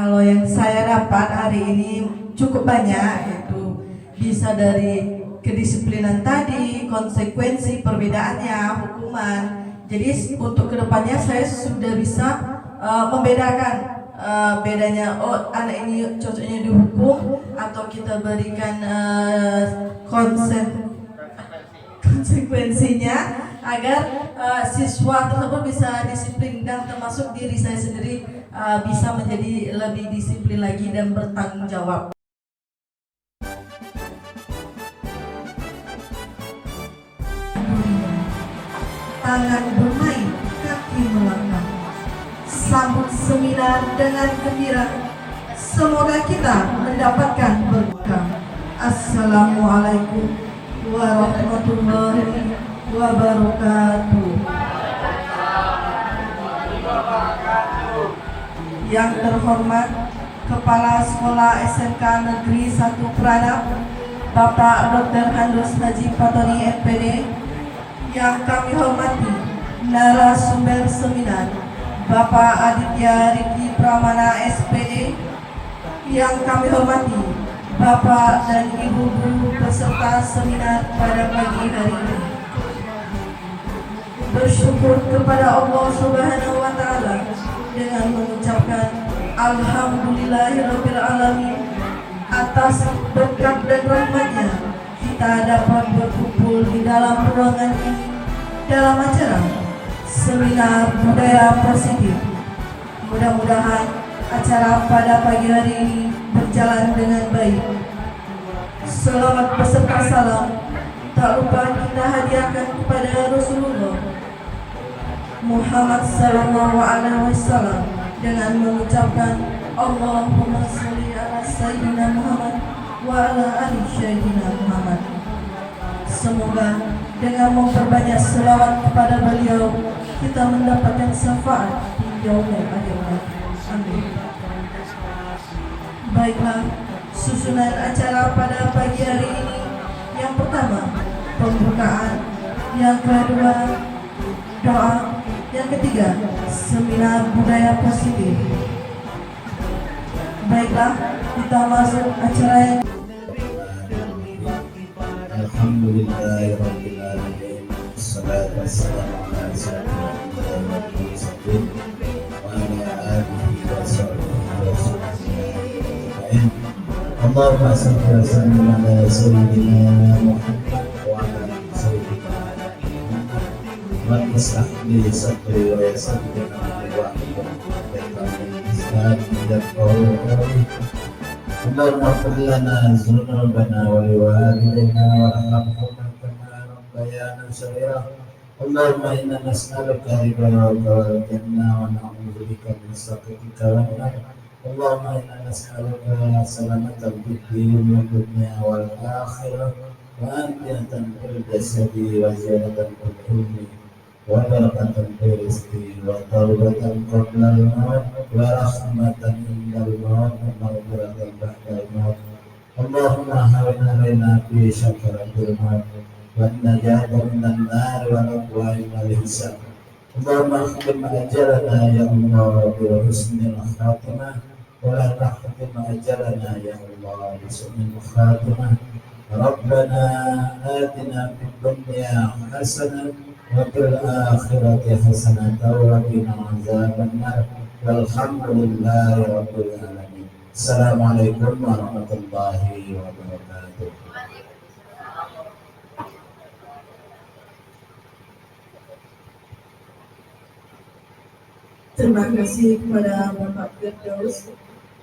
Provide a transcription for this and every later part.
Kalau yang saya dapat hari ini cukup banyak, yaitu bisa dari kedisiplinan tadi, konsekuensi perbedaannya, hukuman. Jadi untuk kedepannya saya sudah bisa membedakan bedanya, oh anak ini cocoknya dihukum atau kita berikan konsekuensinya agar siswa tersebut bisa disiplin, dan termasuk diri saya sendiri bisa menjadi lebih disiplin lagi dan bertanggung jawab. Tangan bermain, kaki melangkah, sambut seminar dengan gembira. Semoga kita mendapatkan berkah. Assalamualaikum warahmatullahi wabarakatuh. Yang terhormat Kepala Sekolah SMK Negeri 1 Pradap, Bapak Dr. Handus Haji Patoni MPD. Yang kami hormati narasumber seminar, Bapak Aditya Riki Pramana SPD. Yang kami hormati Bapak dan Ibu guru peserta seminar pada pagi hari ini. Bersyukur kepada Allah Subhanahu wa Ta'ala dengan mengucapkan Alhamdulillahirabbil alamin atas berkat dan rahmatnya kita dapat berkumpul di dalam ruangan ini dalam acara seminar budaya positif. Mudah-mudahan acara pada pagi hari ini berjalan dengan baik. Selamat beserta salam tak lupa kita hadiahkan kepada Rasulullah Muhammad sallallahu alaihi wasallam dengan mengucapkan Allahumma sholli ala sayyidina Muhammad wa ala ali sayyidina Muhammad. Semoga dengan memperbanyak selawat kepada beliau kita mendapatkan syafaat di yaumil akhir. Amin. Baiklah, susunan acara pada pagi hari ini. Yang pertama, pembukaan. Yang kedua, doa. Yang ketiga, seminar budaya positif. Baiklah, kita masuk acara yang Alhamdulillahirabbil alamin. Wassalatu wassalamu ala sayyidina Muhammadin wa ala alihi wa sahbihi. Allahumma shalli wa sallim ala sayyidina Muhammad wa ala ali sayyidina Muhammad. Wa islah li sadri wa yassir li amri wa hlul 'uqdatam min lisani yafqahu qawli. Allahumma ighfir lana dzunubana wa liwalidayna warhamhuma kama rabbayana shaghira. Allahumma inna nas'aluka ridhaka wal jannah wa na'udzu bika min sakhatika wan nar. Allahumma inna nas'aluka salamatal fid-din wad dunya wal akhirah wa anfiyatan fil jasadi wa ziyadatan fil ilmi wa barakatan fil rizqi wa tawbatan qabla al-maut wa rahmatan indal maut wa maghfiratan ba'dal maut. Allahumma hawwin 'alaina fi syakaratil maut wan najata minan nar wa aqwa'i wal hisab. Allahumma khtim ajalana ya Allah bi husnil khatimah wa la tahtim ajalana ya Allah bi su'il khatimah. Rabbana atina fid dunya hasanah wa fil akhirati hasanah wa qina adzabannar. Walhamdulillahi rabbil alamin. Assalamualaikum warahmatullahi wabarakatuh. terima kasih kepada Bapak Firdaus.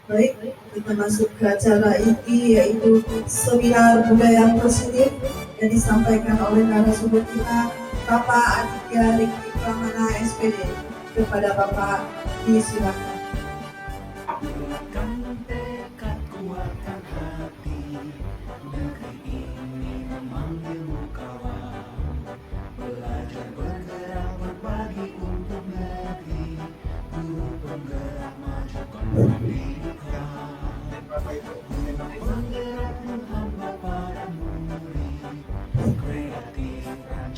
Baik, kita masuk ke acara inti, yaitu seminar budaya positif yang disampaikan oleh narasumber kita, Bapak Aditya Riki Pramana SPD. Kepada Bapak, disilakan.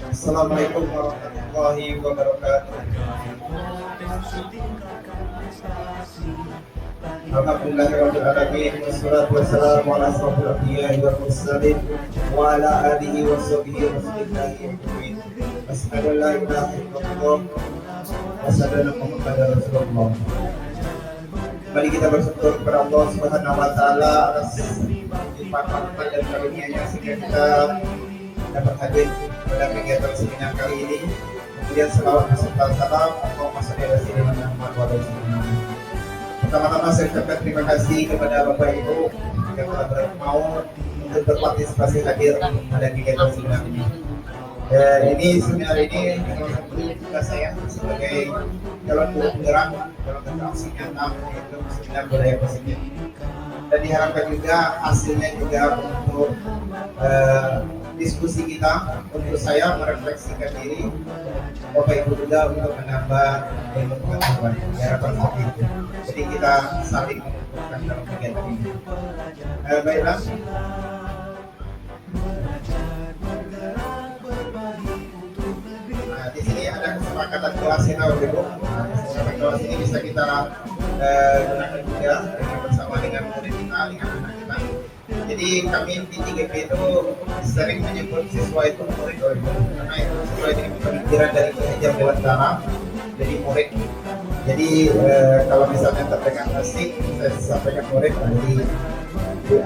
Assalamualaikum warahmatullahi wabarakatuh. Alhamdulillahirabbil alamin wassalatu wassalamu ala asrofil anbiya'i wal mursalin wa ala alihi washabihi wasallam. Asyhadu an la ilaha illallah wa asyhadu anna Muhammadar Rasulullah. Mari kita bersyukur kepada Allah Subhanahu wa taala atas limpahan rahmat dan karunia-Nya sehingga kita dapat hadir pada kegiatan seminar kali ini. Kemudian selawat beserta salam Allahumma shalli ala sayyidina Muhammad wa ala ali sayyidina. Pertama-tama saya ucapkan terima kasih kepada Bapak Ibu yang telah mau untuk berpartisipasi hadir pada kegiatan seminar ini. Ini seminar ini tugas saya sebagai calon guru penggerak dalam bentuk aksi nyata yaitu seminar budaya positif. Dan diharapkan juga hasilnya juga untuk diskusi kita, untuk saya merefleksikan diri, Bapak Ibu juga untuk menambah ilmu pengetahuan. Diharapkan seperti itu. Jadi kita saling mengumpulkan dalam kegiatan ini. Baiklah. Nah, di sini ada kesepakatan kelas ini, Bapak Ibu. Kesepakatan kelas ini bisa kita gunakan juga bersama dengan murid kita, dengan anak kita. Jadi kami di 3P itu sering menyebut siswa itu murid, karena itu siswa ini pemikiran dari Ki Hajar Dewantara, jadi murid. Jadi kalau misalnya terdengar asik, saya sampaikan murid, jadi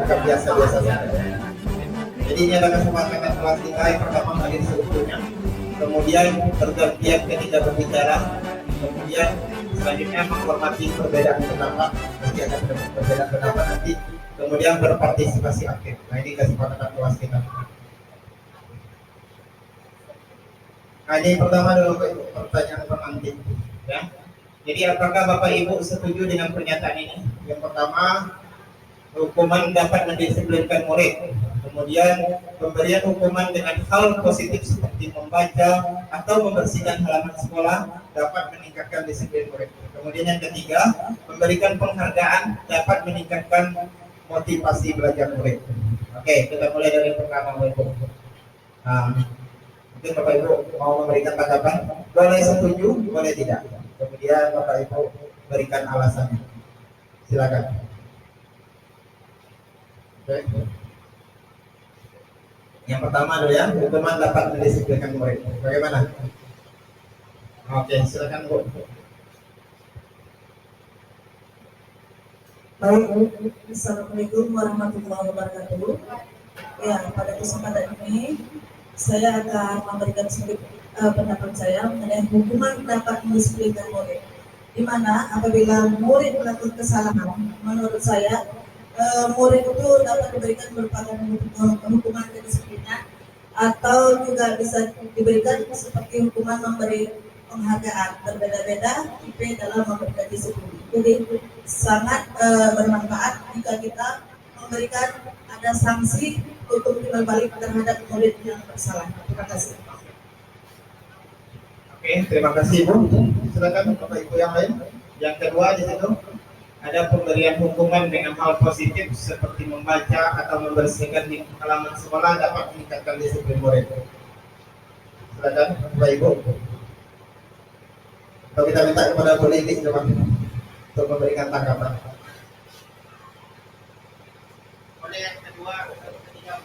agak biasa-biasa saja. Jadi ini adalah kesempatan kelas kita yang pertama hadir seutuhnya, kemudian bergantian ketika berbicara, kemudian selanjutnya menghormati perbedaan pendapat, nanti akan ada perbedaan pendapat nanti, kemudian berpartisipasi aktif. Nah ini kesepakatan kelas kita. Nah ini pertama dulu pertanyaan pengantin, ya. Jadi apakah Bapak Ibu setuju dengan pernyataan ini? Yang pertama, hukuman dapat mendisiplinkan murid. Kemudian pemberian hukuman dengan hal positif seperti membaca atau membersihkan halaman sekolah dapat meningkatkan disiplin murid. Kemudian yang ketiga, memberikan penghargaan dapat meningkatkan motivasi belajar murid. Oke, kita mulai dari pertama, Bapak Ibu. Nah, mungkin Bapak Ibu mau memberikan tanggapan, boleh setuju, boleh tidak. Kemudian Bapak Ibu berikan alasannya. Silakan. Oke. Yang pertama dulu ya, hukuman dapat mendisiplinkan murid. Bagaimana? Oke, silakan Bu. Baik, Assalamualaikum warahmatullahi wabarakatuh. Ya, pada kesempatan ini saya akan memberikan sedikit pendapat saya mengenai hukuman dapat mendisiplinkan murid. Di mana apabila murid melakukan kesalahan, menurut saya murid itu dapat diberikan berupa hukuman kedisiplinan atau juga bisa diberikan seperti hukuman memberi penghargaan. Berbeda-beda tipe dalam memberikan disiplin. Jadi sangat bermanfaat jika kita memberikan ada sanksi untuk timbal balik terhadap murid yang bersalah. Terima kasih. Oke, terima kasih Bu. Silakan Bapak Ibu yang lain. Yang kedua di situ ada pemberian hukuman dengan hal positif seperti membaca atau membersihkan di halaman sekolah dapat meningkatkan disiplin murid. Silakan Bapak Ibu. Kalau kita minta kepada Bu Lili untuk memberikan tanggapan. Oleh yang kedua, ketiga.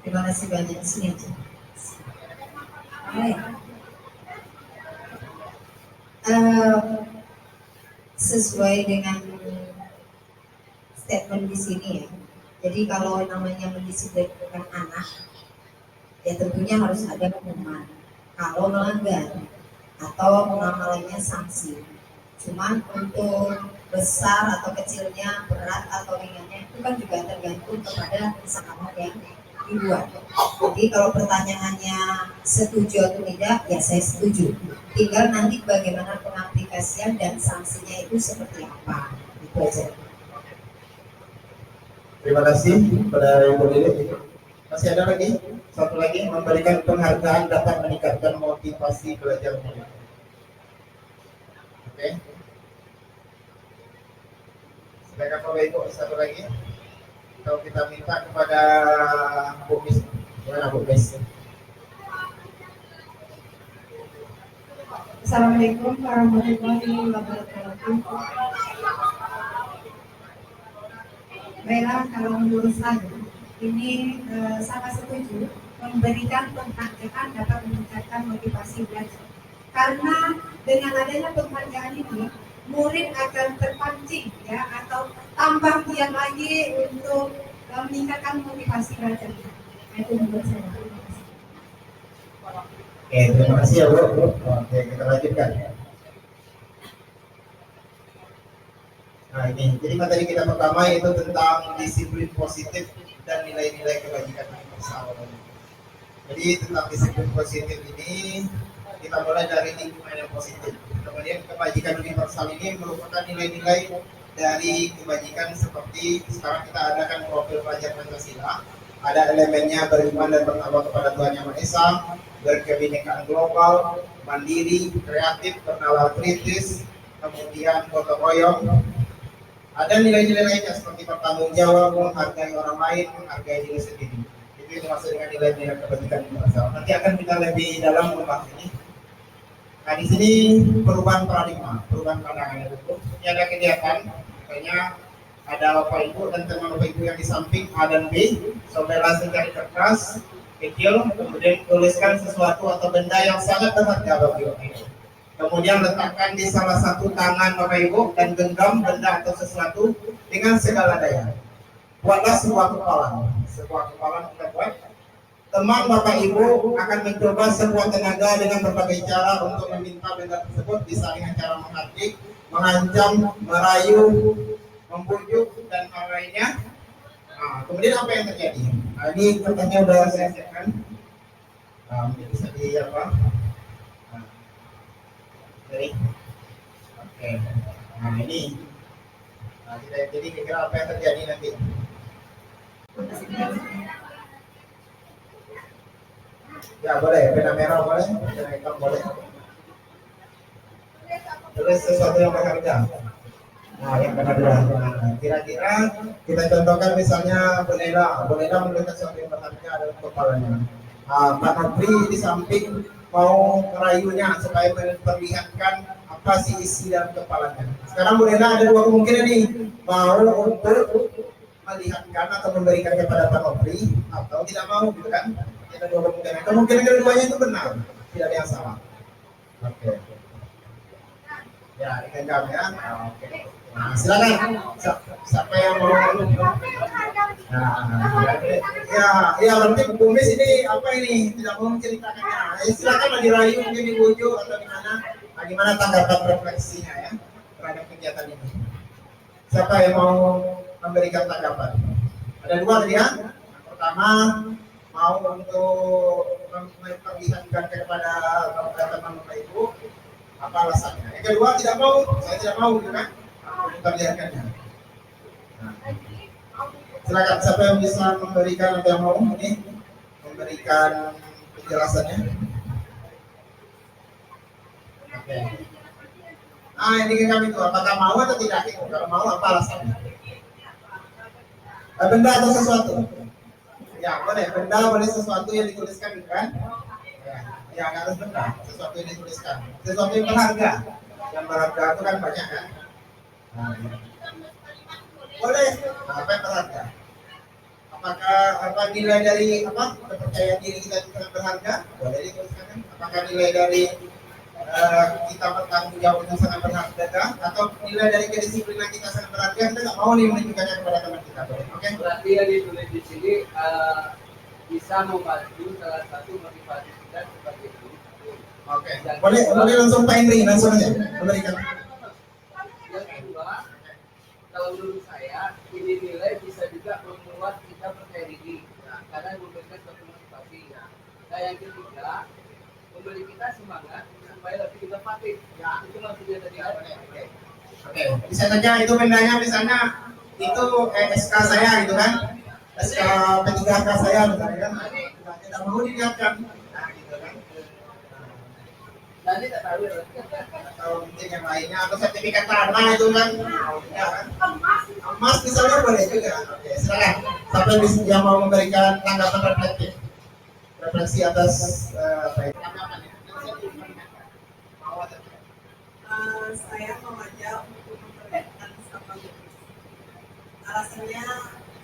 Terima kasih banyak. Sini aja. Baik. Sesuai dengan statement di sini ya. Jadi kalau namanya mendisiplinkan anak, ya tentunya harus ada hukuman. Kalau melanggar atau namanya sanksi. Cuman untuk besar atau kecilnya, berat atau ringannya itu kan juga tergantung kepada kesalahan yang dibuat. Jadi kalau pertanyaannya setuju atau tidak, ya saya setuju. Tinggal nanti bagaimana pengaplikasian dan sanksinya itu seperti apa. Itu aja. Terima kasih kepada Ibu Lili. Masih ada lagi? Satu lagi, memberikan penghargaan dapat meningkatkan motivasi belajar murid. Oke. Silakan Bapak Ibu, satu lagi. Kalau kita minta kepada Bu Mis, gimana Bu Mis? Assalamualaikum warahmatullahi wabarakatuh. Baiklah, kalau menurut saya ini sangat setuju memberikan penghargaan dapat meningkatkan motivasi belajar. Karena dengan adanya penghargaan ini, murid akan terpancing ya atau tambah giat lagi untuk meningkatkan motivasi belajar. Itu menurut saya. Oke, terima kasih ya Bu. Oke, kita lanjutkan. Nah ini, jadi materi kita pertama yaitu tentang disiplin positif dan nilai-nilai kebajikan universal. Jadi tentang disiplin positif ini kita mulai dari lingkungan yang positif. Kemudian kebajikan universal ini merupakan nilai-nilai dari kebajikan seperti sekarang kita adakan profil pelajar Pancasila. Ada elemennya beriman dan bertakwa kepada Tuhan Yang Maha Esa, berkebinekaan global, mandiri, kreatif, bernalar kritis, kemudian gotong royong. Ada nilai-nilai lainnya seperti bertanggung jawab, menghargai orang lain, menghargai diri sendiri. Itu termasuk dengan nilai-nilai kebajikan universal. Nanti akan kita lebih dalam membahas ini. Nah di sini perubahan paradigma, perubahan pandangan itu. Ini ada kegiatan, makanya ada Bapak Ibu dan teman Bapak Ibu yang di samping A dan B. Saudara cari kertas kecil, kemudian tuliskan sesuatu atau benda yang sangat berharga bagi Bapak Ibu. Kemudian letakkan di salah satu tangan Bapak Ibu dan genggam benda atau sesuatu dengan segala daya. Buatlah sebuah kepalan. Sebuah kepalan kita buat. Teman Bapak Ibu akan mencoba sebuah tenaga dengan berbagai cara untuk meminta benda tersebut, bisa dengan cara menghardik, mengancam, merayu, membujuk dan hal lainnya. Nah, kemudian apa yang terjadi? Nah, ini kertasnya udah saya siapkan. Nah, ini bisa di apa? Oke. Nah ini. Nah, jadi kira apa yang terjadi nanti? Ya boleh, pena merah boleh, pena hitam boleh. Tulis sesuatu yang berharga. Nah yang kedua, kira-kira kita contohkan misalnya boneka memberikan sesuatu yang berharga dalam kepalanya. Pak Nopri di samping mau merayunya supaya memperlihatkan apa sih isi dalam kepalanya. Sekarang boneka ada dua kemungkinan nih, mau untuk melihatkan atau memberikan kepada Pak Nopri atau tidak mau, gitu kan? Ada dua kemungkinan. Kemungkinan keduanya itu benar, tidak ada yang salah. Oke. Ya, digenggam ya. Oke. Nah, silakan. Siapa yang mau? Ya, berarti Bumis ini apa ini? Tidak mau menceritakannya. Silakan dirayu, mungkin dibujuk atau gimana? Bagaimana tanggapan refleksinya ya terhadap kegiatan ini? Siapa yang mau memberikan tanggapan? Ada dua tadi ya. Yang pertama mau untuk memperlihatkan kepada teman-teman Bapak Ibu apa alasannya. Yang kedua tidak mau, saya tidak mau, gitu kan? Memperlihatkannya. Nah, silakan siapa yang bisa memberikan atau yang mau ini memberikan penjelasannya. Oke. Nah ini kami itu apakah mau atau tidak? Kalau mau apa alasannya? Benda atau sesuatu? Ya boleh, benda boleh sesuatu yang dituliskan kan? Ya nggak harus benda, sesuatu yang dituliskan, sesuatu yang berharga. Yang berharga itu kan banyak kan? Nah, boleh. Nah, apa yang berharga? Apakah nilai dari apa kepercayaan diri kita itu sangat berharga? Boleh dituliskan kan? Apakah nilai dari kita bertanggung jawab itu sangat berharga atau nilai dari kedisiplinan kita sangat berharga? Kita nggak mau nih menunjukkannya kepada teman kita. Oke? Berarti yang ditulis di sini bisa membantu salah satu motivasi kita sebagai guru. Oke. Boleh langsung Pak Henry langsung aja memberikan. Yang kedua, kalau menurut saya ini nilai bisa juga membuat kita percaya diri, karena memberikan suatu motivasi. Nah, yang ketiga, memberi kita semangat supaya lebih inovatif. Ya, itu maksudnya tadi. Oke. Bisa saja itu bendanya misalnya itu SK saya gitu kan, SK P3K saya misalnya kan, tidak mau dilihatkan. Nah gitu kan. Nanti tak tahu ya. Atau mungkin yang lainnya atau sertifikat tanah itu kan, ya kan. Emas misalnya boleh juga. Oke, silakan. Sampai yang mau memberikan tanggapan refleksi atas apa itu? saya mengajak untuk memperlihatkan sama lupus. Alasannya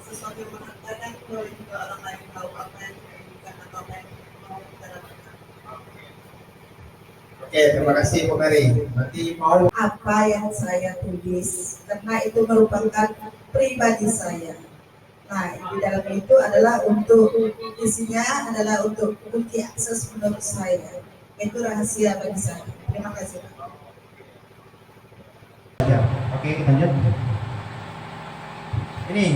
sesuatu yang menghargakan boleh juga orang lain tahu apa yang kita inginkan atau apa yang mau kita dapatkan. Oke, terima kasih Bu Mary. Nanti mau Apa yang saya tulis karena itu merupakan pribadi saya. Nah, di dalam itu adalah untuk isinya adalah untuk multi akses menurut saya. Itu rahasia bagi saya. Terima kasih. Ya, oke kita lanjut. Ini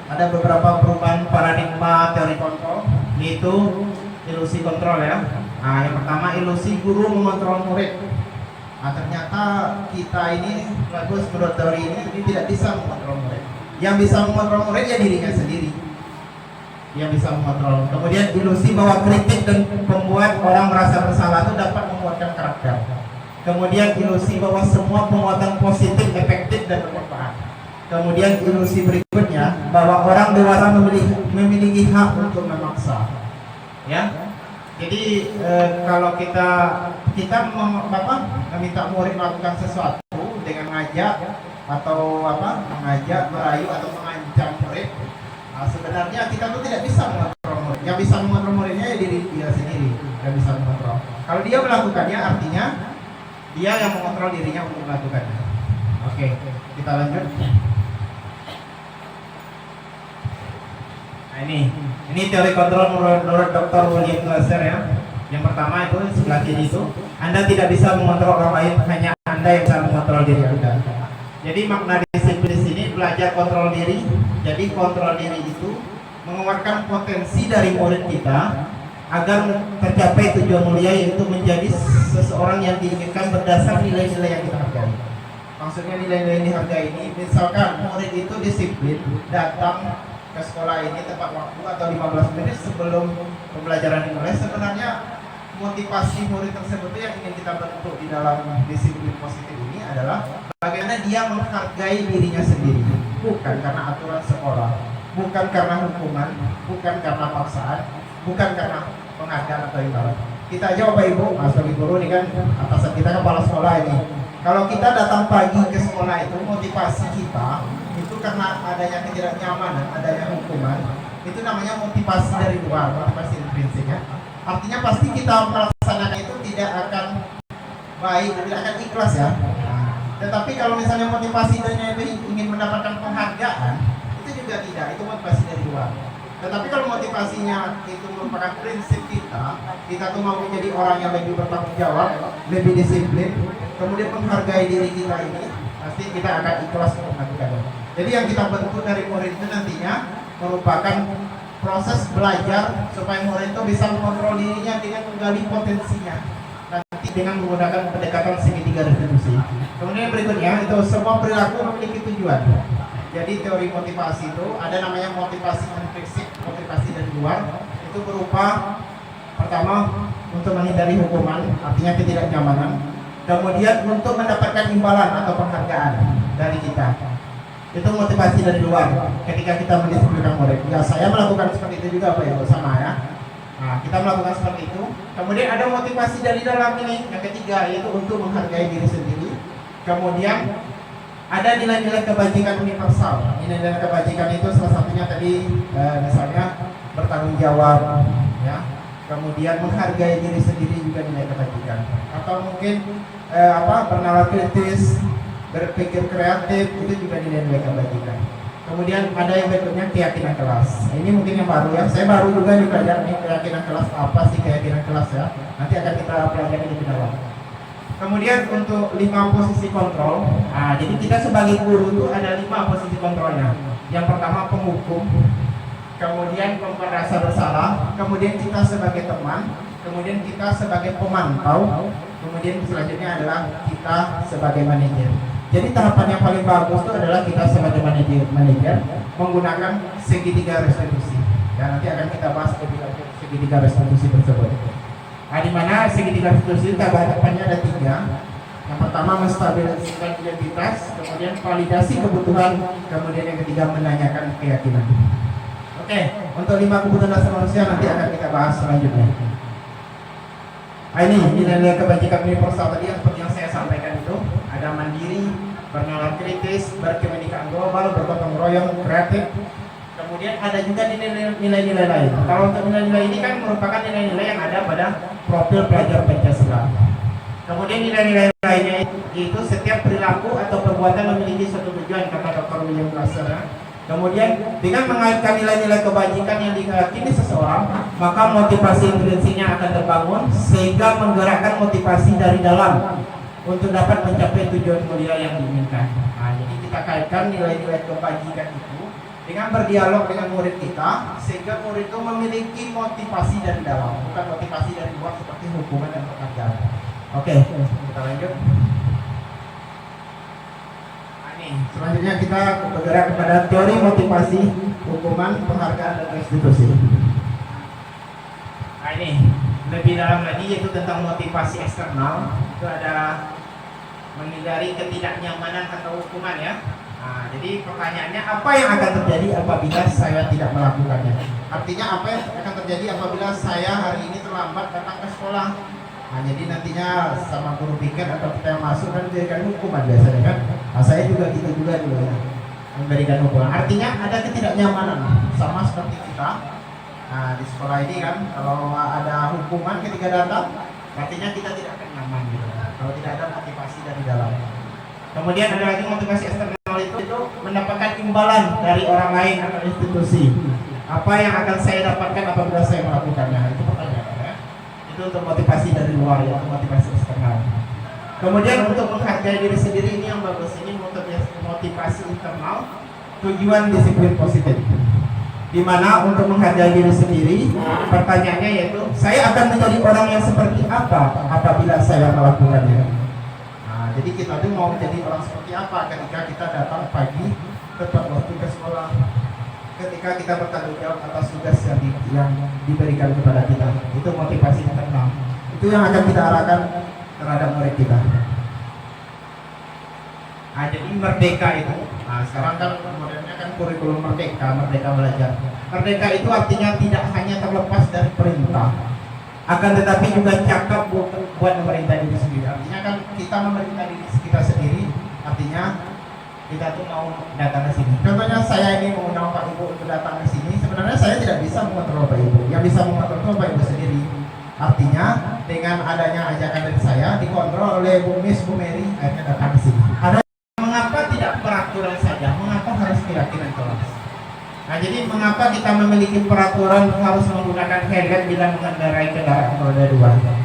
ada beberapa perubahan paradigma teori kontrol, yaitu ilusi kontrol ya. Nah, yang pertama ilusi guru mengontrol murid. Nah, ternyata kita ini bagus menurut teori ini tidak bisa mengontrol murid. Yang bisa mengontrol murid ya dirinya sendiri. Yang bisa mengontrol. Kemudian ilusi bahwa kritik dan membuat orang merasa bersalah itu dapat menguatkan karakter. Kemudian ilusi bahwa semua penguatan positif, efektif dan bermanfaat. Kemudian ilusi berikutnya bahwa orang dewasa memiliki hak untuk memaksa. Ya. Jadi kalau kita meminta murid melakukan sesuatu dengan mengajak atau mengajak, merayu atau mengancam murid, sebenarnya kita tuh tidak bisa mengontrol murid. Yang bisa mengontrol muridnya ya diri dia sendiri yang bisa mengontrol. Kalau dia melakukannya artinya dia yang mengontrol dirinya untuk melakukannya. Oke, kita lanjut. Nah ini teori kontrol menurut Dr. William Glasser ya. Yang pertama itu sebelah kiri itu, Anda tidak bisa mengontrol orang lain, hanya Anda yang bisa mengontrol diri Anda. Jadi makna disiplin di sini belajar kontrol diri. Jadi kontrol diri itu mengeluarkan potensi dari murid kita agar tercapai tujuan mulia, yaitu menjadi seseorang yang diinginkan berdasar nilai-nilai yang kita hargai. Maksudnya nilai-nilai yang dihargai ini, misalkan murid itu disiplin datang ke sekolah ini tepat waktu atau 15 menit sebelum pembelajaran dimulai, sebenarnya motivasi murid tersebut yang ingin kita bentuk di dalam disiplin positif ini adalah bagaimana dia menghargai dirinya sendiri, bukan karena aturan sekolah, bukan karena hukuman, bukan karena paksaan, bukan karena penghargaan atau imbalan. Kita aja Bapak Ibu, sebagai guru ini kan atasan kita, kepala sekolah ini. Kalau kita datang pagi ke sekolah itu, motivasi kita itu karena adanya ketidaknyamanan, adanya hukuman, itu namanya motivasi dari luar, motivasi intrinsik ya. Artinya pasti kita melaksanakan itu tidak akan baik, tidak akan ikhlas ya. Tetapi kalau misalnya motivasi dari ingin mendapatkan penghargaan, itu juga tidak, itu motivasi dari luar. Tetapi kalau motivasinya itu merupakan prinsip kita tuh mau menjadi orang yang lebih bertanggung jawab, lebih disiplin, kemudian menghargai diri kita ini, pasti kita akan ikhlas untuk melakukannya. Jadi yang kita bentuk dari murid itu nantinya merupakan proses belajar supaya murid itu bisa mengontrol dirinya dengan menggali potensinya, nanti dengan menggunakan pendekatan segitiga retribusi. Kemudian berikutnya itu semua perilaku memiliki tujuan. Jadi teori motivasi itu ada namanya motivasi intrinsik, motivasi dari luar. Itu berupa pertama untuk menghindari hukuman, artinya ketidaknyamanan. Kemudian untuk mendapatkan imbalan atau penghargaan dari kita. Itu motivasi dari luar ketika kita mendisiplinkan murid. Ya, saya melakukan seperti itu juga Pak Ibu, sama ya. Nah, kita melakukan seperti itu. Kemudian ada motivasi dari dalam ini, yang ketiga, yaitu untuk menghargai diri sendiri. Kemudian ada nilai-nilai kebajikan universal. Nilai-nilai kebajikan itu salah satunya tadi misalnya bertanggung jawab, ya. Kemudian menghargai diri sendiri juga nilai kebajikan. Atau mungkin bernalar kritis, berpikir kreatif, itu juga nilai-nilai kebajikan. Kemudian ada yang berikutnya keyakinan kelas. Ini mungkin yang baru ya. Saya baru juga nih belajar nih keyakinan kelas. Apa sih keyakinan kelas ya? Nanti akan kita pelajari lebih dalam. Kemudian untuk 5 posisi kontrol. Nah, jadi kita sebagai guru itu ada 5 posisi kontrolnya. Yang pertama penghukum, kemudian pembuat rasa bersalah, kemudian kita sebagai teman, kemudian kita sebagai pemantau, kemudian selanjutnya adalah kita sebagai manajer. Jadi tahapan yang paling bagus itu adalah kita sebagai manajer menggunakan segitiga restitusi. Dan nanti akan kita bahas lebih lanjut segitiga restitusi tersebut. Nah, di mana segitiga restitusi tahapannya ada 3. Yang pertama menstabilkan identitas, kemudian validasi kebutuhan, kemudian yang ketiga menanyakan keyakinan. Oke, untuk 5 kebutuhan dasar manusia nanti akan kita bahas selanjutnya. Nah, ini nilai-nilai kebajikan universal tadi yang seperti yang saya sampaikan itu ada berpikir mandiri, bernalar kritis, berkebinekaan global, bergotong royong, kreatif. Kemudian ada juga nilai-nilai lain. Kalau untuk nilai-nilai ini kan merupakan nilai-nilai yang ada pada profil pelajar Pancasila. Kemudian nilai-nilai lainnya itu setiap perilaku atau perbuatan memiliki suatu tujuan, kata Dr. William Glasser. Kemudian dengan mengaitkan nilai-nilai kebajikan yang diyakini seseorang, maka motivasi intrinsiknya akan terbangun sehingga menggerakkan motivasi dari dalam untuk dapat mencapai tujuan mulia yang diinginkan. Nah, jadi kita kaitkan nilai-nilai kebajikan itu dengan berdialog dengan murid kita sehingga murid itu memiliki motivasi dari dalam, bukan motivasi dari luar seperti hubungan dan pekerjaan. Oke, kita lanjut. Selanjutnya kita bergerak kepada teori motivasi, hukuman, penghargaan, dan restitusi. Nah ini lebih dalam lagi yaitu tentang motivasi eksternal. Itu ada menghindari ketidaknyamanan atau hukuman ya. Nah, jadi pertanyaannya apa yang akan terjadi apabila saya tidak melakukannya? Artinya apa yang akan terjadi apabila saya hari ini terlambat datang ke sekolah? Nah, jadi nantinya sama guru pikir atau kita yang masuk dan diberikan hukuman biasanya kan. Nah, saya juga gitu juga dulu ya, memberikan hukuman. Artinya ada ketidaknyamanan sama seperti kita. Nah, di sekolah ini kan kalau ada hukuman ketika datang, artinya kita tidak akan nyaman gitu. Kalau tidak ada motivasi dari dalam. Kemudian ada lagi motivasi eksternal itu mendapatkan imbalan dari orang lain atau institusi. Apa yang akan saya dapatkan apabila saya melakukannya? Itu pertanyaan ya. Itu untuk motivasi dari luar ya, untuk motivasi eksternal. Kemudian untuk menghargai diri sendiri ini yang bagus, ini motivasi internal, tujuan disiplin positif. Di mana untuk menghargai diri sendiri, pertanyaannya yaitu saya akan menjadi orang yang seperti apa apabila saya melakukannya. Nah, jadi kita tuh mau menjadi orang seperti apa ketika kita datang pagi tepat waktu ke sekolah, ketika kita bertanggung jawab atas tugas yang diberikan kepada kita. Itu motivasi internal. Itu yang akan kita arahkan terhadap murid kita. Nah, jadi merdeka itu, nah sekarang kan modelnya kan kurikulum merdeka, merdeka belajar. Merdeka itu artinya tidak hanya terlepas dari perintah, akan tetapi juga cakap buat memerintah diri sendiri. Artinya kan kita memerintah diri kita sendiri, artinya kita tuh mau datang ke sini. Contohnya saya ini mengundang Pak Ibu untuk datang ke sini, sebenarnya saya tidak bisa mengontrol Pak Ibu. Yang bisa mengontrol itu Pak Ibu sendiri. Artinya dengan adanya ajakan dari saya dikontrol oleh Bu Miss, Bu Mary, akhirnya datang ke sini. Ada mengapa tidak peraturan saja? Mengapa harus keyakinan kelas? Nah, jadi mengapa kita memiliki peraturan harus menggunakan helmet bila mengendarai kendaraan roda 2?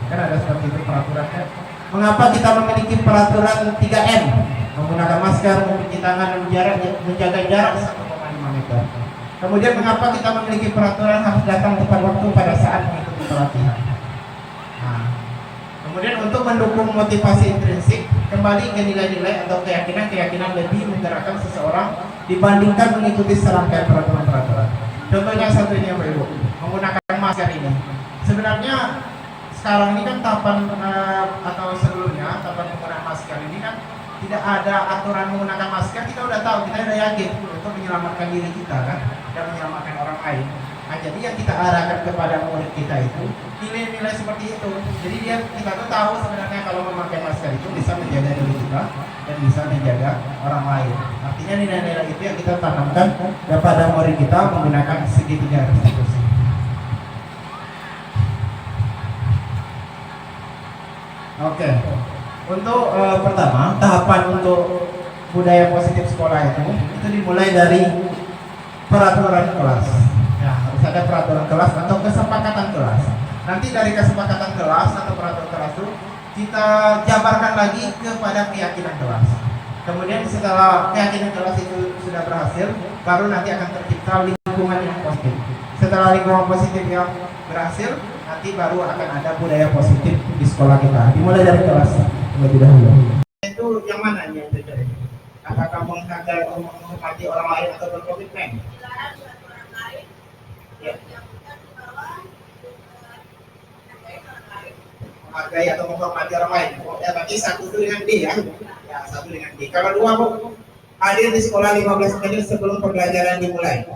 Kan ada seperti itu peraturannya. Mengapa kita memiliki peraturan 3M? Menggunakan masker, mencuci tangan, menjaga jarak 1,5 meter. Kemudian mengapa kita memiliki peraturan harus datang tepat waktu pada saat mengikuti pelatihan? Nah, kemudian untuk mendukung motivasi intrinsik, kembali ke nilai-nilai atau keyakinan lebih menggerakkan seseorang dibandingkan mengikuti serangkaian peraturan-peraturan. Contohnya satu ini Bapak Ibu, menggunakan masker ini. Sebenarnya sekarang ini kan tahapan atau sebelumnya tahapan penggunaan masker ini kan tidak ada aturan menggunakan masker. Kita udah tahu, kita udah yakin untuk menyelamatkan diri kita kan dan menyelamatkan orang lain. Nah, jadi yang kita arahkan kepada murid kita itu nilai-nilai seperti itu. Jadi kita tuh tahu sebenarnya kalau memakai masker itu bisa menjaga diri kita dan bisa menjaga orang lain. Artinya nilai-nilai itu yang kita tanamkan kepada murid kita menggunakan segitiga restitusi. Oke. Untuk pertama, tahapan untuk budaya positif sekolah itu dimulai dari peraturan kelas. Ya, harus ada peraturan kelas atau kesepakatan kelas. Nanti dari kesepakatan kelas atau peraturan kelas itu kita jabarkan lagi kepada keyakinan kelas. Kemudian setelah keyakinan kelas itu sudah berhasil, baru nanti akan tercipta lingkungan yang positif. Setelah lingkungan positif yang berhasil, nanti baru akan ada budaya positif di sekolah kita. Dimulai dari kelas terlebih dahulu. Itu yang mana yang terjadi? Apakah menghargai atau menghormati orang lain atau berkomitmen? Ya. Menghargai atau menghormati orang lain. Ya, berarti satu itu dengan D ya. Ya, satu dengan D. Kalau dua, Bu, hadir di sekolah 15 menit sebelum pembelajaran dimulai.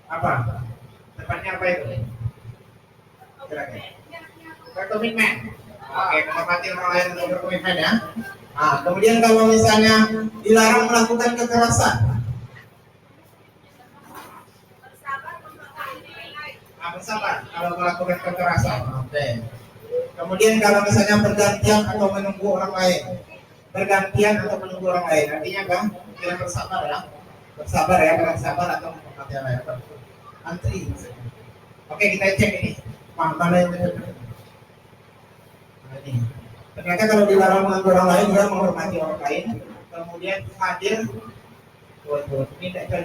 Apa? Tepatnya apa itu? Berkomitmen. Oke, menghormati orang lain untuk berkomitmen ya. Nah, kemudian kalau misalnya dilarang melakukan kekerasan, bersabar kalau melakukan kekerasan. Oke. Kemudian kalau misalnya bergantian atau menunggu orang lain, bergantian atau menunggu orang lain, artinya kan kita bersabar ya, bersabar atau menghormati orang lain. Antri. Oke, kita cek ini. Mana yang benar? Nah, ini. Ternyata kalau dilarang mengganggu orang lain, dia menghormati orang lain. Kemudian hadir,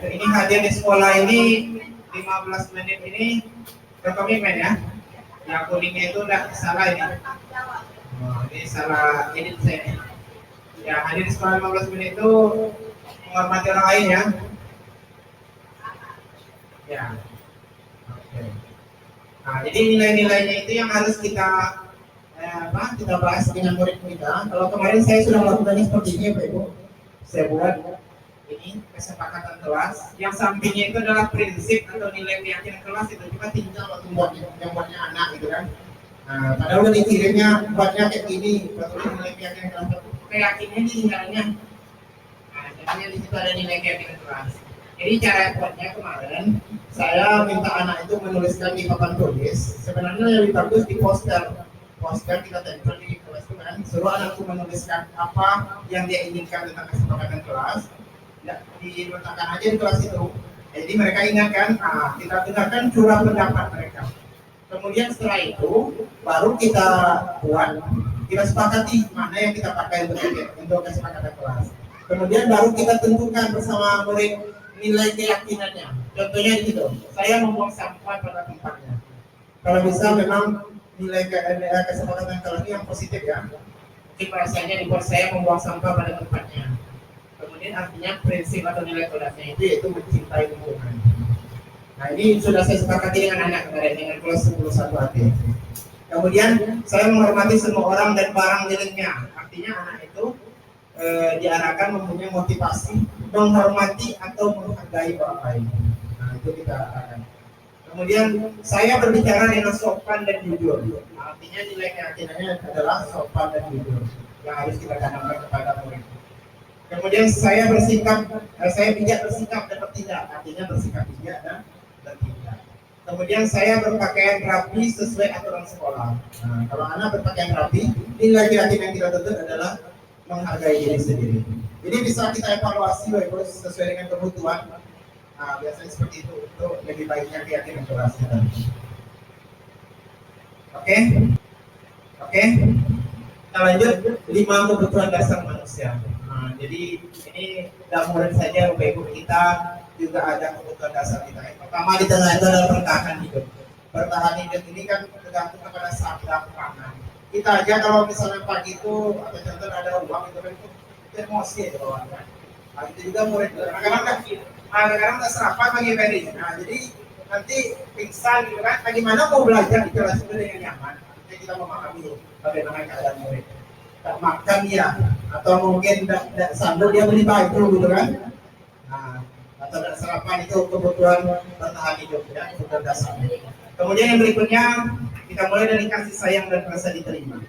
ini hadir di sekolah ini 15 menit ini berkomitmen ya. Yang kuningnya itu udah salah ini. Oh, ini salah edit saya. Ya, hadir di sekolah 15 menit itu menghormati orang lain ya. Ya. Oke. Nah, jadi nilai-nilainya itu yang harus kita kita bahas dengan murid kita. Kalau kemarin saya sudah melakukannya seperti ini, Pak Ibu. Saya buat ini kesepakatan kelas. Yang sampingnya itu adalah prinsip atau nilai keyakinan kelas itu kita tinggal waktu buatnya anak gitu kan. Nah, padahal udah dikirimnya buatnya kayak gini, betul nilai keyakinan kelas. Keyakinannya tinggalnya. Nah, jadinya di situ ada nilai keyakinan kelas. Jadi cara buatnya kemarin saya minta anak itu menuliskan di papan tulis. Sebenarnya lebih bagus di poster kita tempel di kelas itu kan, suruh anak itu menuliskan apa yang dia inginkan tentang kesepakatan kelas, ya, diletakkan aja di kelas itu. Jadi mereka ingatkan, kita dengarkan curah pendapat mereka. Kemudian setelah itu baru kita buat, kita sepakati mana yang kita pakai untuk kesepakatan kelas. Kemudian baru kita tentukan bersama murid nilai keyakinannya. Contohnya di situ, saya membuang sampah pada tempatnya. Kalau bisa memang nilai kesepakatan kelas ini yang positif ya. Mungkin rasanya dibuat saya membuang sampah pada tempatnya. Kemudian artinya prinsip atau nilai kodasnya itu yaitu mencintai lingkungan. Nah, ini sudah saya sepakati dengan anak kemarin dengan kelas 11 AT. Kemudian saya menghormati semua orang dan barang miliknya. Artinya anak itu diarahkan mempunyai motivasi menghormati atau menghargai orang lain. Nah, itu kita arahkan. Kemudian saya berbicara dengan sopan dan jujur. Artinya nilai keyakinannya adalah sopan dan jujur yang harus kita tanamkan kepada murid. Kemudian saya bijak bersikap dan bertindak. Artinya bersikap bijak dan bertindak. Kemudian saya berpakaian rapi sesuai aturan sekolah. Nah, kalau anak berpakaian rapi, nilai keyakinan kita tuntut adalah menghargai diri sendiri. Jadi bisa kita evaluasi sesuai dengan kebutuhan. Nah, biasanya seperti itu untuk lebih baiknya keyakinan kelas kita. Oke. Kita lanjut 5 kebutuhan dasar manusia. Nah, jadi ini murid saja Bapak Ibu kita juga ada kebutuhan dasar kita. Yang pertama di tengah itu adalah bertahan hidup. Bertahan hidup ini kan tergantung kepada sabda pangan. Kita aja kalau misalnya pagi itu atau contoh ada uang itu kan itu emosi ya bawaan kan. Nah, itu juga murid kadang-kadang nggak serapan bagi Ferry. Nah, jadi nanti pingsan gitu kan. Bagaimana mau belajar di kelas itu dengan nyaman? Jadi kita memahami bagaimana keadaan murid. Tak makan dia, atau mungkin tidak sanggup dia beli baju gitu kan. Nah, atau tidak sarapan itu kebutuhan bertahan hidup ya, kebutuhan dasar. Kemudian yang berikutnya kita mulai dari kasih sayang dan rasa diterima.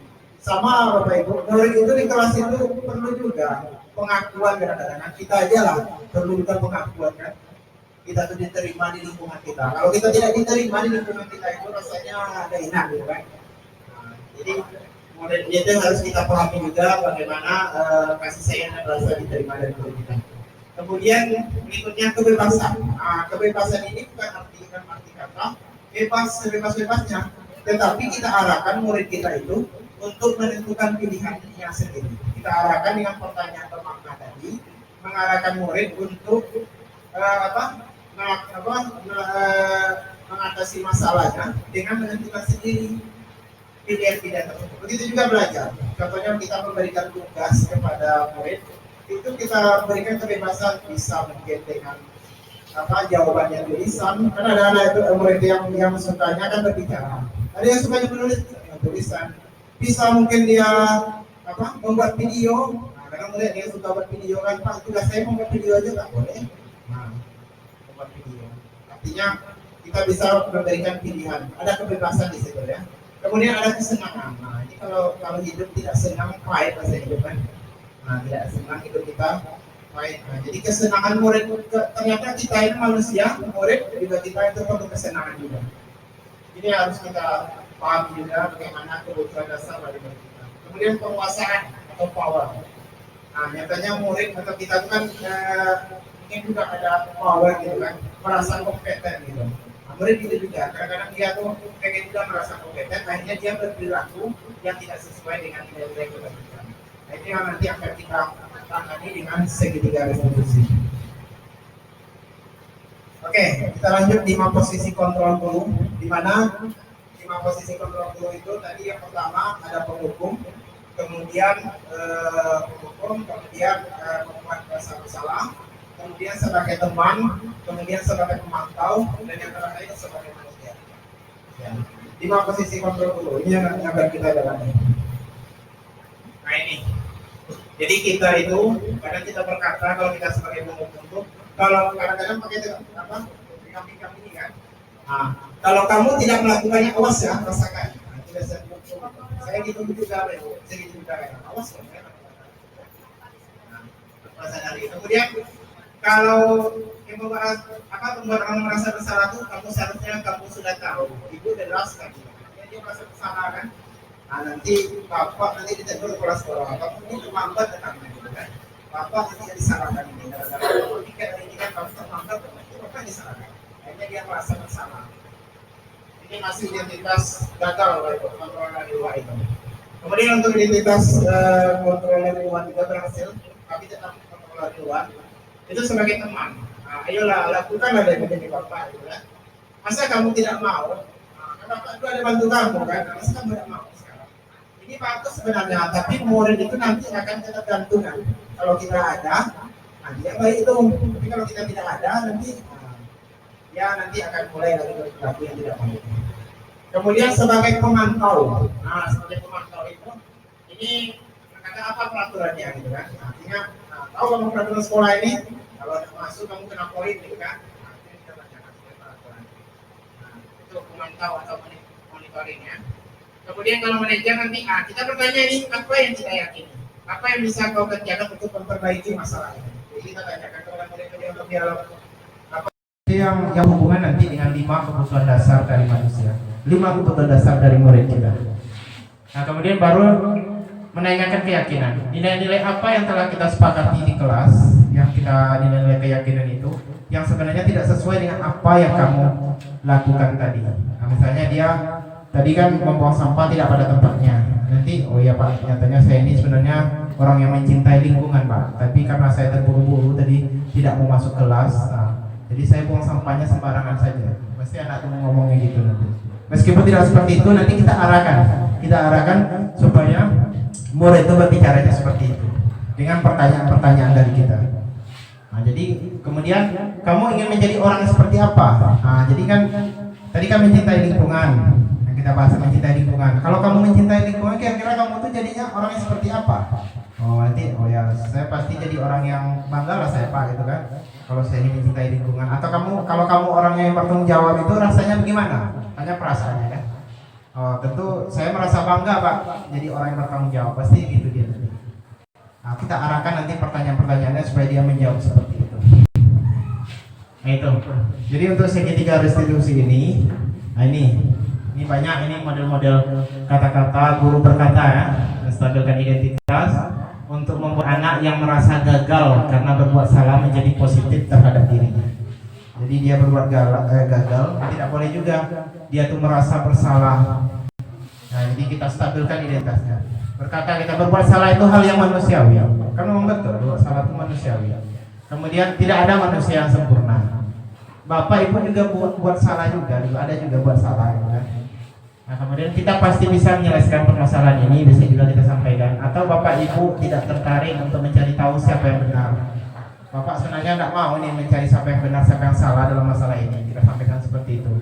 Sama Bapak Ibu, murid itu di kelas itu perlu juga pengakuan kadang-kadang. Kita aja lah perlu juga pengakuan kan. Kita tuh diterima di lingkungan kita. Kalau kita tidak diterima di lingkungan kita itu rasanya ada enak gitu kan. Nah, jadi murid itu harus kita pahami juga bagaimana kasih sayang dan rasa diterima dari murid kita. Kemudian berikutnya kebebasan. Nah, kebebasan ini bukan arti kata bebas-bebasnya, tetapi kita arahkan murid kita itu untuk menentukan pilihannya sendiri. Kita arahkan dengan pertanyaan bermakna tadi, mengarahkan murid untuk mengatasi masalahnya dengan menentukan sendiri pilihan-pilihan tersebut. Begitu juga belajar. Contohnya kita memberikan tugas kepada murid, itu kita berikan kebebasan bisa mungkin dengan jawabannya tulisan. Karena ada anak itu murid yang sukanya kan berbicara. Ada yang sukanya menulis tulisan. Bisa mungkin dia membuat video. Nah, karena murid dia suka buat video kan, Pak tugas saya membuat video aja nggak boleh. Nah, membuat video. Artinya kita bisa memberikan pilihan. Ada kebebasan di situ ya. Kemudian ada kesenangan. Nah, ini kalau hidup tidak senang, pahit bahasa hidup kan. Nah, tidak senang hidup kita pahit. Nah, jadi kesenangan murid, ternyata kita ini manusia, murid juga kita itu perlu kesenangan juga. Ini harus kita paham juga bagaimana kebutuhan dasar dari murid kita. Kemudian penguasaan atau power. Nah, nyatanya murid atau kita itu kan mungkin juga ada power gitu kan, merasa kompeten gitu. Nah, murid itu juga, kadang-kadang dia tuh pengen juga merasa kompeten, akhirnya dia berperilaku yang tidak sesuai dengan nilai-nilai kebajikan. Nah, itu yang nanti akan kita tangani dengan segitiga restitusi. Oke, kita lanjut 5 posisi kontrol dulu. Di mana 5 posisi kontrol dulu itu tadi yang pertama ada penghukum, kemudian kemudian membuat rasa bersalah, kemudian sebagai teman, kemudian sebagai pemantau, dan yang terakhir sebagai manusia. Ya. 5 posisi kontrol dulu, ini yang akan kita dalami. Nah ini, jadi kita itu kadang kita berkata kalau kita sebagai penghukum itu, kalau kadang-kadang pakai apa? Kami ini kan. Nah, kalau kamu tidak melakukannya, awas ya, rasakan. Nah, tidak saya gitu juga, saya gitu juga, awas ya. Nah, kemudian kalau yang membuat orang merasa bersalah itu, kamu sudah tahu, ibu udah jelaskan, dia merasa bersalah kan. Nah, nanti bapak nanti ditegur kepala sekolah, kamu ini terlambat datangnya gitu kan. Bapak nanti disalahkan ini, gara-gara ini kan kamu terlambat, bapak disalahkan. Akhirnya dia merasa bersalah. Ini masih identitas gagal untuk kontrol dari luar itu. Kemudian untuk identitas kontrol dari luar juga berhasil, tapi tetap kontrol dari luar. Itu sebagai teman. Nah, ayolah lakukanlah dari menjadi bapak, gitu kan. Masa kamu tidak mau? Nah, kan bapak itu ada bantu kamu kan? Masa kamu tidak mau sekarang? Ini bagus sebenarnya, tapi murid itu nanti akan tetap gantungan. Kalau kita ada, nah dia baik itu. Tapi kalau kita tidak ada, nanti ya nanti akan mulai lagi berlaku yang tidak baik. Kemudian sebagai pemantau. Nah, sebagai pemantau itu, ini kata apa peraturannya gitu kan? Artinya, tahu kamu peraturan sekolah ini, kalau ada masuk kamu kena poin gitu kan? Nah, ini kita bacakan sebagai peraturan. Nah, itu pemantau atau monitoring ya. Kemudian kalau manajer nanti, kita bertanya ini apa yang kita yakini? Apa yang bisa kau kerjakan untuk memperbaiki masalah ini? Jadi kita tanyakan kepada murid-murid untuk dialog. Yang hubungan nanti dengan 5 kebutuhan dasar dari manusia, 5 kebutuhan dasar dari murid kita. Nah, kemudian baru menanyakan keyakinan. Nilai-nilai apa yang telah kita sepakati di kelas, yang kita nilai-nilai keyakinan itu, yang sebenarnya tidak sesuai dengan apa yang kamu lakukan tadi. Nah, misalnya dia tadi kan membuang sampah tidak pada tempatnya. Nanti, oh ya Pak, nyatanya saya ini sebenarnya orang yang mencintai lingkungan Pak, tapi karena saya terburu-buru tadi tidak mau masuk kelas. Jadi saya buang sampahnya sembarangan saja. Pasti anak itu ngomongnya gitu nanti. Meskipun tidak seperti itu, nanti kita arahkan supaya murid itu berbicaranya seperti itu dengan pertanyaan-pertanyaan dari kita. Nah, jadi kemudian kamu ingin menjadi orang yang seperti apa? Nah, jadi kan tadi kan mencintai lingkungan. Yang kita bahas mencintai lingkungan. Kalau kamu mencintai lingkungan, kira-kira kamu tuh jadinya orang yang seperti apa? Oh nanti, oh ya saya pasti jadi orang yang bangga lah saya Pak gitu kan. Kalau saya ini mencintai lingkungan, atau kalau kamu orangnya yang bertanggung jawab itu rasanya bagaimana? Tanya perasaannya kan? Oh tentu saya merasa bangga Pak, jadi orang yang bertanggung jawab, pasti gitu dia. Nah, kita arahkan nanti pertanyaan-pertanyaannya supaya dia menjawab seperti itu. Nah itu. Jadi untuk segitiga restitusi ini, nah ini banyak ini model-model kata-kata guru berkata ya, menstabilkan identitas. Untuk membuat anak yang merasa gagal karena berbuat salah menjadi positif terhadap dirinya. Jadi dia berbuat gagal, tidak boleh juga dia tuh merasa bersalah. Nah, jadi kita stabilkan identitasnya. Berkata kita berbuat salah itu hal yang manusiawi. Kan memang betul, berbuat salah itu manusiawi. Kemudian tidak ada manusia yang sempurna. Bapak ibu juga buat salah juga, ada juga buat salah gitu kan. Nah, kemudian kita pasti bisa menyelesaikan permasalahan ini, bisa juga kita sampaikan. Atau bapak ibu tidak tertarik untuk mencari tahu siapa yang benar. Bapak sebenarnya nggak mau nih mencari siapa yang benar, siapa yang salah dalam masalah ini. Kita sampaikan seperti itu.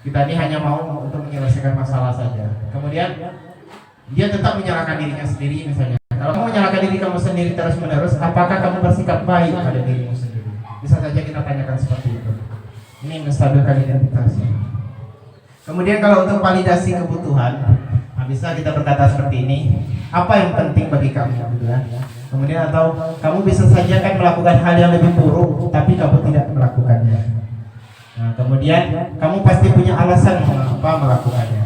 Kita ini hanya mau untuk menyelesaikan masalah saja. Kemudian dia tetap menyalahkan dirinya sendiri misalnya. Kalau kamu menyalahkan diri kamu sendiri terus-menerus, apakah kamu bersikap baik pada dirimu sendiri? Bisa saja kita tanyakan seperti itu. Ini menstabilkan identitasnya. Kemudian kalau untuk validasi kebutuhan, bisa kita berkata seperti ini, apa yang penting bagi kamu, gitu kan? Kemudian atau kamu bisa saja kan melakukan hal yang lebih buruk, tapi kamu tidak melakukannya. Nah, kemudian kamu pasti punya alasan mengapa melakukannya.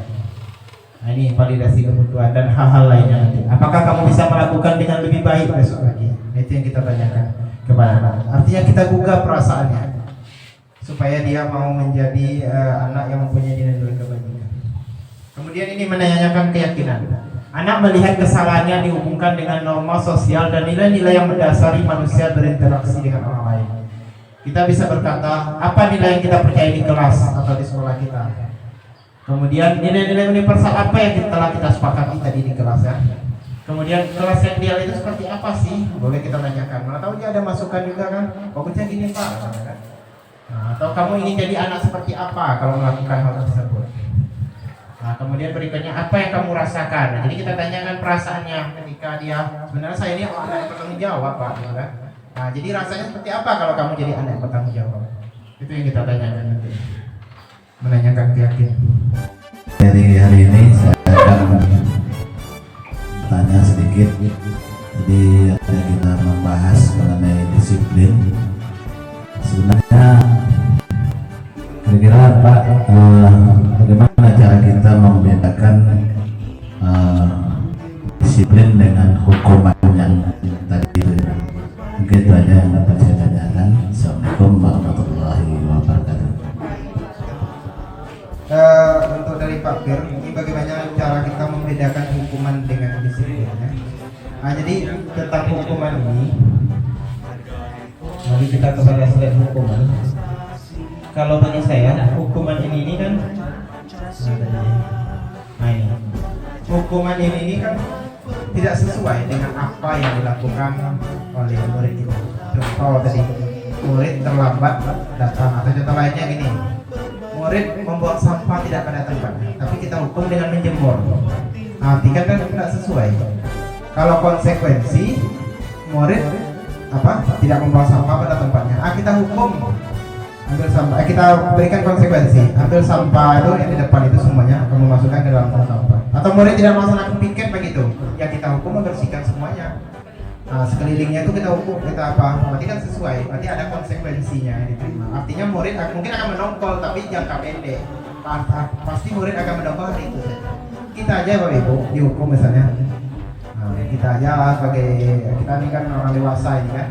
Nah, ini validasi kebutuhan dan hal-hal lainnya nanti. Apakah kamu bisa melakukan dengan lebih baik besok lagi? Itu yang kita tanyakan kepada anak. Artinya kita gugah perasaannya supaya dia mau menjadi anak yang mempunyai nilai-nilai kebajikan. Kemudian ini menanyakan keyakinan. Anak melihat kesalahannya dihubungkan dengan norma sosial dan nilai-nilai yang mendasari manusia berinteraksi dengan orang lain. Kita bisa berkata, apa nilai yang kita percaya di kelas atau di sekolah kita. Kemudian nilai-nilai universal apa yang telah kita sepakati tadi di kelas ya. Kemudian kelas yang ideal itu seperti apa sih? Boleh kita tanyakan. Mana tahu dia ada masukan juga kan? Bagusnya gini Pak. Nah, atau kamu ingin jadi anak seperti apa kalau melakukan hal tersebut? Nah, kemudian berikutnya apa yang kamu rasakan? Nah, jadi kita tanyakan perasaannya ketika dia sebenarnya saya ini anak yang bertanggung jawab Pak, gitu kan? Nah, jadi rasanya seperti apa kalau kamu jadi anak yang bertanggung jawab? Itu yang kita tanyakan nanti. Menanyakan keyakinan. Dari hari ini saya akan tanya sedikit. Jadi kita membahas mengenai disiplin. Sebenarnya kira-kira Pak, bagaimana cara kita membedakan disiplin dengan hukuman yang tadi itu? Mungkin itu aja yang dapat saya tanyakan. Assalamualaikum warahmatullahi wabarakatuh. Untuk dari Pak Fir, ini bagaimana cara kita membedakan hukuman dengan disiplin ya? Nah, jadi tentang hukuman ini, mari kita kepada slide hukuman. Kalau bagi saya, hukuman ini kan, nah ini, hukuman ini kan tidak sesuai dengan apa yang dilakukan oleh murid itu. Contoh tadi, murid terlambat datang, atau contoh lainnya gini, murid membuang sampah tidak pada tempatnya, tapi kita hukum dengan menjemur. Nah, kan tidak sesuai. Kalau konsekuensi murid tidak membuang sampah pada tempatnya, kita hukum ambil sampah, kita berikan konsekuensi, ambil sampah itu yang di depan itu semuanya kamu masukkan ke dalam tong sampah. Atau murid tidak melaksanakan piket begitu, ya kita hukum membersihkan semuanya. Nah, sekelilingnya itu kita hukum, kita berarti kan sesuai, berarti ada konsekuensinya yang diterima. Artinya murid mungkin akan menongkol, tapi jangka pendek. Pasti murid akan menongkol hari itu saja. Kita aja Bapak Ibu dihukum misalnya. Nah, kita aja sebagai kita ini kan orang dewasa ini kan,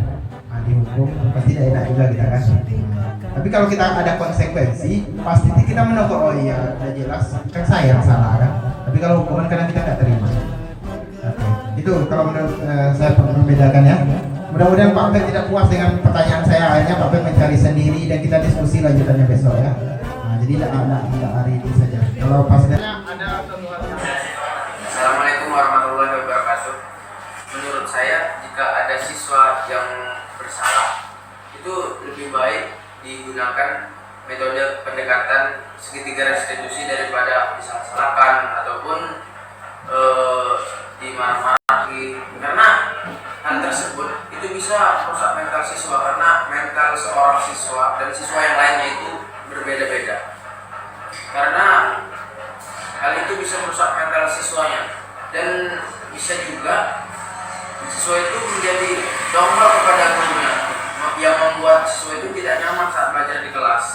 dihukum pasti tidak enak juga kita kan. Tapi kalau kita ada konsekuensi, pasti kita menongkol. Oh iya, sudah jelas kan saya yang salah kan. Tapi kalau hukuman kadang kita tidak terima. Itu kalau menurut saya membedakan ya. Mudah-mudahan Pak Pep tidak puas dengan pertanyaan saya, akhirnya Pak Pep mencari sendiri dan kita diskusi lanjutannya besok ya. Nah, jadi tidak hari ini saja. Kalau pasnya ada Assalamualaikum warahmatullahi wabarakatuh. Menurut saya jika ada siswa yang bersalah itu lebih baik digunakan metode pendekatan segitiga restitusi daripada disalahkan ataupun dimarah-marahi, karena hal tersebut itu bisa merusak mental siswa, karena mental seorang siswa dan siswa yang lainnya itu berbeda-beda. Karena hal itu bisa merusak mental siswanya dan bisa juga siswa itu menjadi dongkol kepada gurunya yang membuat siswa itu tidak nyaman saat belajar di kelas.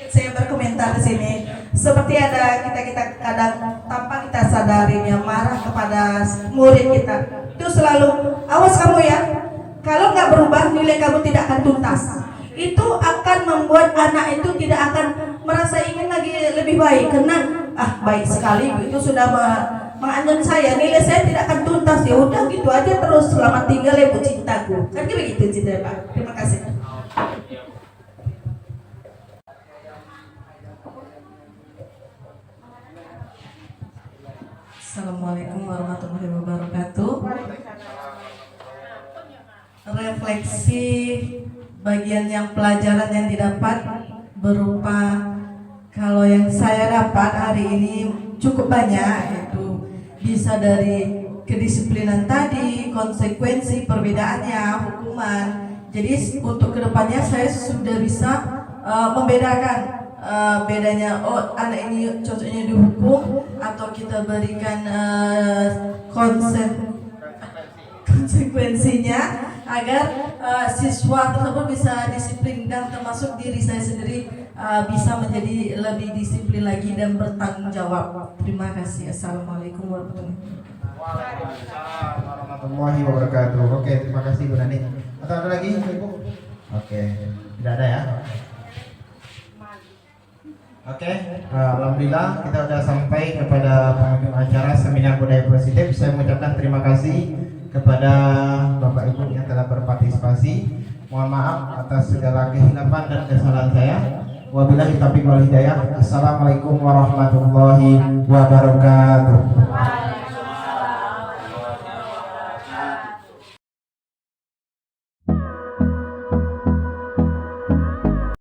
Saya berkomentar di sini. Seperti ada kita kadang tanpa kita sadarin yang marah kepada murid kita. Itu selalu awas kamu ya. Kalau nggak berubah nilai kamu tidak akan tuntas. Itu akan membuat anak itu tidak akan merasa ingin lagi lebih baik. Karena baik sekali itu sudah mengancam saya, nilai saya tidak akan tuntas. Ya udah gitu aja terus, selamat tinggal ya Bu cintaku. Kan begitu cinta Pak. Terima kasih. Assalamualaikum warahmatullahi wabarakatuh. Refleksi bagian yang pelajaran yang didapat berupa kalau yang saya dapat hari ini cukup banyak, yaitu bisa dari kedisiplinan tadi, konsekuensi perbedaannya, hukuman. Jadi untuk kedepannya saya sudah bisa membedakan bedanya oh anak ini cocoknya dihukum atau kita berikan konsekuensinya agar siswa tersebut bisa disiplin dan termasuk diri saya sendiri bisa menjadi lebih disiplin lagi dan bertanggung jawab. Terima kasih. Assalamualaikum warahmatullahi wabarakatuh. Waalaikumsalam warahmatullahi wabarakatuh. Oke, terima kasih Bu Nani. Atau ada lagi Ibu? Oke, tidak ada ya. Oke, alhamdulillah kita sudah sampai kepada penghujung acara seminar budaya positif. Saya mengucapkan terima kasih kepada Bapak Ibu yang telah berpartisipasi. Mohon maaf atas segala kehilapan dan kesalahan saya. Wabillahi taufiq wal hidayah. Assalamualaikum warahmatullahi wabarakatuh.